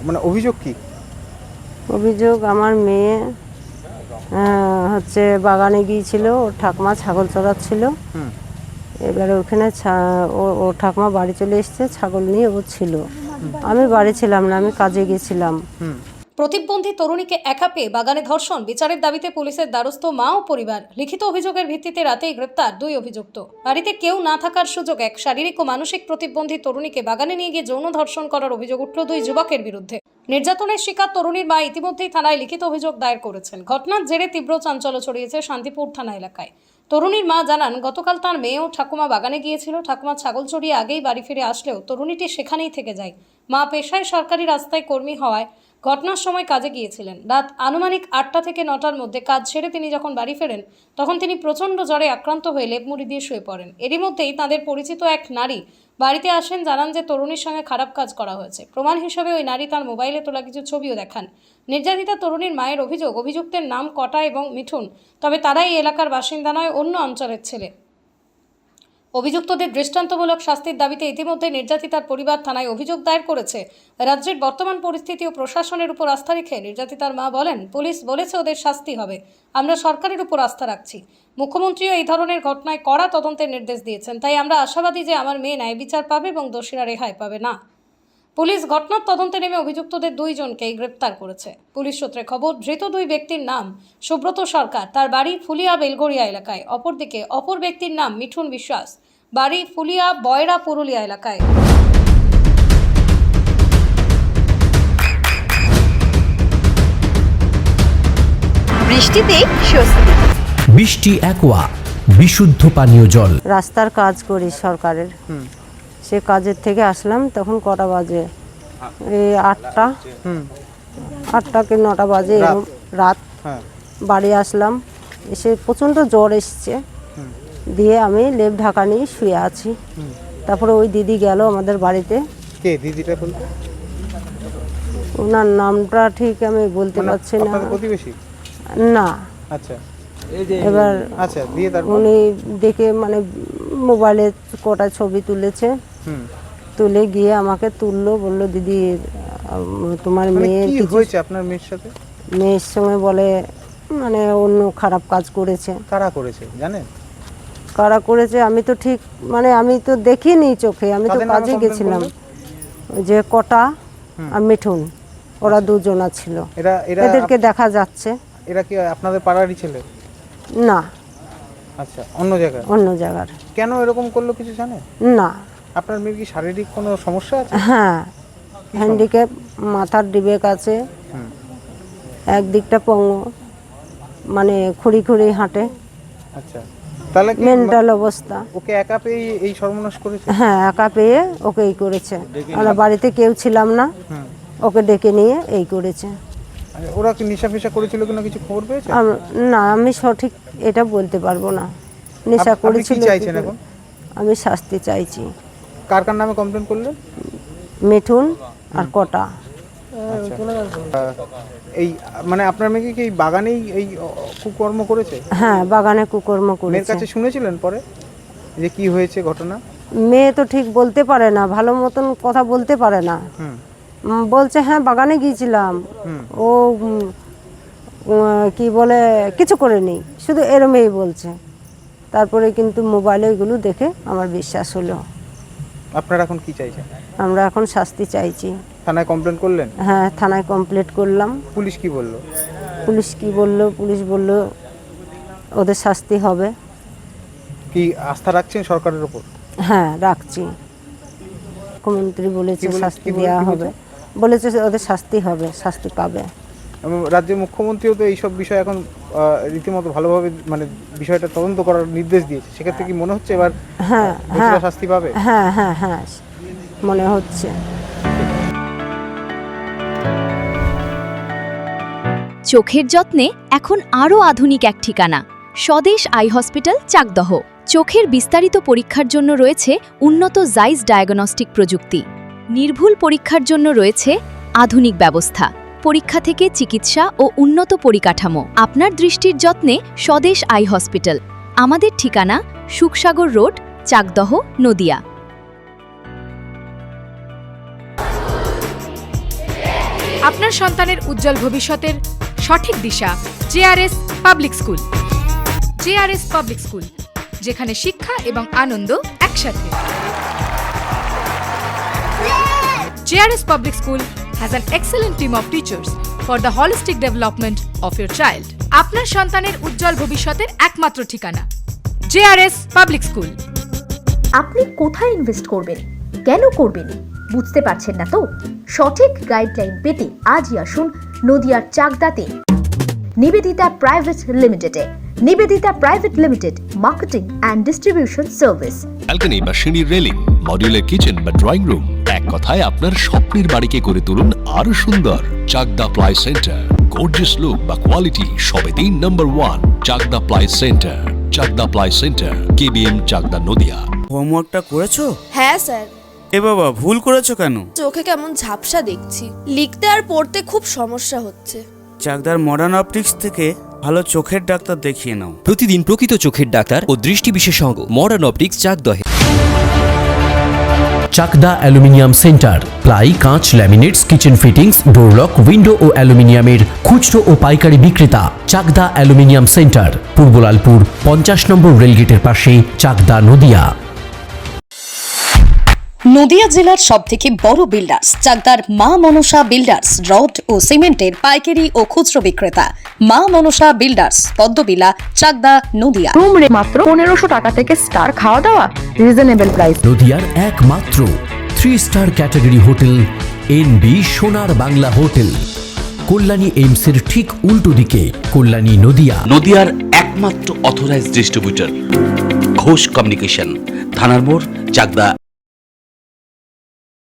মানে অভিযোগ কি? অভিযোগ আমার মেয়ে হচ্ছে বাগানে গিয়েছিল, ওর ঠাকুমা ছাগল চড়াচ্ছিল। এবারে ওখানে ও ঠাকুমা বাড়ি চলে এসছে, ছাগল নিয়ে ও ছিল। আমি বাড়ি ছিলাম না, আমি কাজে গেছিলাম। প্রতিবন্ধী তরুণীকে একা পেয়ে বাগানে ধর্ষণ, বিচারের দাবিতে পুলিশের দ্বারস্থ মা ও পরিবার। লিখিত অভিযোগের ভিত্তিতে রাতেই গ্রেপ্তার 2 অভিযুক্ত। বাড়িতে কেউ না থাকার সুযোগ এক শারীরিক ও মানসিক প্রতিবন্ধী তরুণীকে বাগানে নিয়ে গিয়ে যৌন ধর্ষণ করার অভিযোগ উঠল 2 যুবকের বিরুদ্ধে। নির্যাতনের শিকার তরুণীর মা ইতিমধ্যেই থানায় লিখিত অভিযোগ দায়ের করেছেন। ঘটনার জেরে তীব্র চাঞ্চল্য ছড়িয়েছে শান্তিপুর থানা এলাকায়। তরুণীর মা জানান, গতকাল তার মেয়ে ও ঠাকুমা বাগানে গিয়েছিল। ঠাকুমা ছাগল চড়িয়ে আগেই বাড়ি ফিরে আসলেও তরুণীটি সেখানেই থেকে যায়। মা পেশায় সরকারি রাস্তায় কর্মী হওয়ায় ঘটনার সময় কাজে গিয়েছিলেন। রাত আনুমানিক 8টা থেকে 9টার মধ্যে কাজ সেরে তিনি যখন বাড়ি ফেরেন, তখন তিনি প্রচণ্ড জ্বরে আক্রান্ত হয়ে লেপমুড়ি দিয়ে শুয়ে পড়েন। এরই মধ্যেই তাঁদের পরিচিত এক নারী বাড়িতে আসেন, জানান যে তরুণীর সঙ্গে খারাপ কাজ করা হয়েছে। প্রমাণ হিসেবে ওই নারী তার মোবাইলে তোলা কিছু ছবিও দেখান। নির্যাতিতা তরুণীর মায়ের অভিযোগ, অভিযুক্তের নাম কটা এবং মিঠুন, তবে তারাই এলাকার বাসিন্দা নয়, অন্য অঞ্চলের ছেলে। অভিযুক্তদের দৃষ্টান্তমূলক শাস্তির দাবিতে ইতিমধ্যে নির্যাতিতার পরিবার থানায় অভিযোগ দায়ের করেছে। রাজ্যের বর্তমান পরিস্থিতি ও প্রশাসনের উপর আস্থা রেখে নির্যাতিতার মা বলেন, পুলিশ বলেছে ওদের শাস্তি হবে, আমরা সরকারের উপর আস্থা রাখছি। মুখ্যমন্ত্রীও এই ধরনের ঘটনায় কড়া তদন্তের নির্দেশ দিয়েছেন, তাই আমরা আশাবাদী যে আমার মেয়ে ন্যায় বিচার পাবে এবং দোষীরা রেহাই পাবে না। পুলিশ ঘটনার তদন্তে নেমে অভিযুক্তদের 2 জনকেই গ্রেপ্তার করেছে। পুলিশ সূত্রে খবর, ধৃত 2 ব্যক্তির নাম সুব্রত সরকার, তার বাড়ি ফুলিয়া বেলগড়িয়া এলাকায়। অপরদিকে অপর ব্যক্তির নাম মিঠুন বিশ্বাস, বাড়ি ফুলিয়া বয়রা পুরুলিয়া এলাকায়। বৃষ্টিতেই স্বস্তি। বৃষ্টি অ্যাকোয়া, বিশুদ্ধ পানীয় জল। রাস্তার কাজ করি সরকারের। সে কাজের থেকে আসলাম, তখন কটা বাজে, এই 8টা কি 9টা বাজে এরকম রাত। বাড়ি আসলাম, এসে প্রচণ্ড জ্বর এসছে, দিয়ে আমি লেপ ঢাকা নিয়ে শুয়ে আছি। তারপরে ওই দিদি গেল আমাদের বাড়িতে। কে দিদিটা বলতে? ওনার নামটা ঠিক আমি বলতে পারছি না। আপনাদের প্রতিবেশী? না। আচ্ছা। এবার আচ্ছা, দিয়ে তারপর উনি দেখে মানে মোবাইলে কটা ছবি তুলেছে, তুলে গিয়ে আমাকে তুললো, বললো দিদি তোমার মেয়ের কি কিছু হয়েছে আপনার মেয়ের সাথে? মেয়ের সঙ্গে বলে মানে অন্য খারাপ কাজ করেছে। কারা করেছে জানেন? কারা করেছে আমি তো ঠিক মানে আমি তো দেখিনি চোখে, আমি তো কাজে গেছিলাম। যে কটা আর মিঠুন, ওরা 2 জন ছিল, এদেরকে দেখা যাচ্ছে। এরা কি আপনাদের পাড়ারই ছেলে? না। আচ্ছা, অন্য জায়গায়? অন্য জায়গার। কেন এরকম করলো কিছু জানেন? না। আপনার মেয়ের কি শারীরিক কোনো সমস্যা আছে? হ্যাঁ, হ্যান্ডিক্যাপ, মাথার ডিবেক আছে, একদিকটা পঙ্গু, মানে খুঁড়ি খুঁড়ি হাঁটে। আচ্ছা, তাহলে কি মেন্টাল অবস্থা। ওকে একা পেয়ে এই সর্বনাশ করেছে? হ্যাঁ, একা পেয়ে ওকেই করেছে। আমরা বাড়িতে কেউ ছিলাম না, ওকে ডেকে নিয়ে এই করেছে। ওরা কি নেশা ফেশা করেছিল কিনা কিছু খবর পেয়েছে? না, আমি সঠিক এটা বলতে পারবো না। নেশা করেছিল। কি চাইছেন এখন? আমি শাস্তি চাইছি। কার কার নামে কমপ্লেন করলেন? মিঠুন আর কটা। এই মানে আপনার মেয়ে কি এই বাগানেই এই কুকর্ম করেছে? হ্যাঁ, বাগানে কুকর্ম করেছে। মেয়ের কাছে শুনেছিলেন পরে যে কি হয়েছে ঘটনা? মেয়ে তো ঠিক বলতে পারে না, ভালো মতন কথা বলতে পারে না। বলছে হ্যাঁ বাগানে গিয়েছিলাম, ও কি বলে কিছু করেনি, শুধু এরমেই বলছে। তারপরে কিন্তু মোবাইলে এগুলো দেখে আমার বিশ্বাস হলো। আপনারা এখন কি চাইছেন? আমরা এখন শাস্তি চাইছি। থানায় কমপ্লেন করলেন? হ্যাঁ, থানায় কমপ্লেন করলাম। পুলিশ কি বললো? পুলিশ বলল ওদের শাস্তি হবে। কি আস্থা রাখছেন সরকারের উপর? হ্যাঁ, রাখছি। মুখ্যমন্ত্রী বলেছে শাস্তি দেওয়া হবে, বলেছে ওদের শাস্তি হবে, শাস্তি পাবে। রাজ্যের মুখ্যমন্ত্রীও তো এইসব বিষয় এখন রীতিমতো ভালোভাবে মানে বিষয়টা তদন্ত করার নির্দেশ দিয়েছে। সেক্ষেত্রে কি মনে হচ্ছে এবার শাস্তি পাবে? হ্যাঁ হ্যাঁ হ্যাঁ, মনে হচ্ছে। চোখের যত্নে এখন আরও আধুনিক এক ঠিকানা, স্বদেশ আই হসপিটাল, চাকদহ। চোখের বিস্তারিত পরীক্ষার জন্য রয়েছে উন্নত জাইস ডায়াগনস্টিক প্রযুক্তি। নির্ভুল পরীক্ষার জন্য রয়েছে আধুনিক ব্যবস্থা, পরীক্ষা থেকে চিকিৎসা ও উন্নত পরিকাঠামো। আপনার দৃষ্টির যত্নে স্বদেশ আই হসপিটাল। আমাদের ঠিকানা সুখসাগর রোড, চাকদহ, নদিয়া। আপনার সন্তানের উজ্জ্বল ভবিষ্যতের সঠিক দিশা JRS public school. JRS public school, যেখানে শিক্ষা এবং আনন্দ একসাথে। JRS Public School has an excellent team of teachers for the holistic development of your child. আপনার সন্তানের উজ্জ্বল ভবিষ্যতের একমাত্র ঠিকানা JRS Public School। আপনি কোথায় ইনভেস্ট করবেন, কেন করবেন বুঝতে পারছেন না তো? সঠিক গাইডলাইন পেতে আজই আসুন নদিয়ার চাকদাতে নিবেদিতা প্রাইভেট লিমিটেডে। Nivedita private limited, marketing and distribution service. Balcony বা সিঁড়ির রেলিং, মডিউলার কিচেন বা ড্রয়িং রুম, এক কথায় আপনার স্বপ্নের বাড়িকে করে তুলুন আরো সুন্দর। Chakda ply centre, gorgeous look বা কোয়ালিটি সবে 3 number 1 Chakda ply centre. Chakda ply centre, KBM Chakda Nadia. হোমওয়ার্কটা করেছো? হ্যাঁ স্যার। এ বাবা, ভুল করেছো কেন? চোখে কেমন ঝাপসা দেখছি, লিখতে আর পড়তে খুব সমস্যা হচ্ছে। চাকদার মডার্ন অপটিক্স থেকে ভালো চোখের ডাক্তার দেখিয়ে নাও। প্রতিদিন প্রকৃত চোখের ডাক্তার ও দৃষ্টি বিশেষজ্ঞ মডার্ন অপটিক্স চাকদহে। চাকদা অ্যালুমিনিয়াম সেন্টার, প্লাই, কাঁচ, laminates, kitchen fittings, door lock, window ও অ্যালুমিনিয়ামের খুচরো ও পাইকারি বিক্রেতা। চাকদা অ্যালুমিনিয়াম সেন্টার, পূর্ব লালপুর 50 নম্বর রেলগেটের পাশে, চাকদা নদিয়া। নদিয়া জেলার সবথেকে বড় বিল্ডার্স চাকদার মা মনসা বিল্ডার্স, রড ও সিমেন্টের পাইকারি ও খুচরো বিক্রেতা। মা মনসা বিল্ডার্স, পদ্মবিলা, চাকদা নদিয়া। রুম রে মাত্র 1500 টাকা থেকে স্টার, খাওয়া দাওয়া রিজনেবল প্রাইস। নদিয়ার একমাত্র 3 স্টার ক্যাটাগরি হোটেল NB সোনার বাংলা হোটেল, কল্যাণী এইমসের ঠিক উল্টো দিকে, কল্যাণী নদিয়া। নদিয়ার একমাত্র অথরাইজড ডিস্ট্রিবিউটর ঘোষ কমিউনিকেশন, থানার মোড়, চাকদা।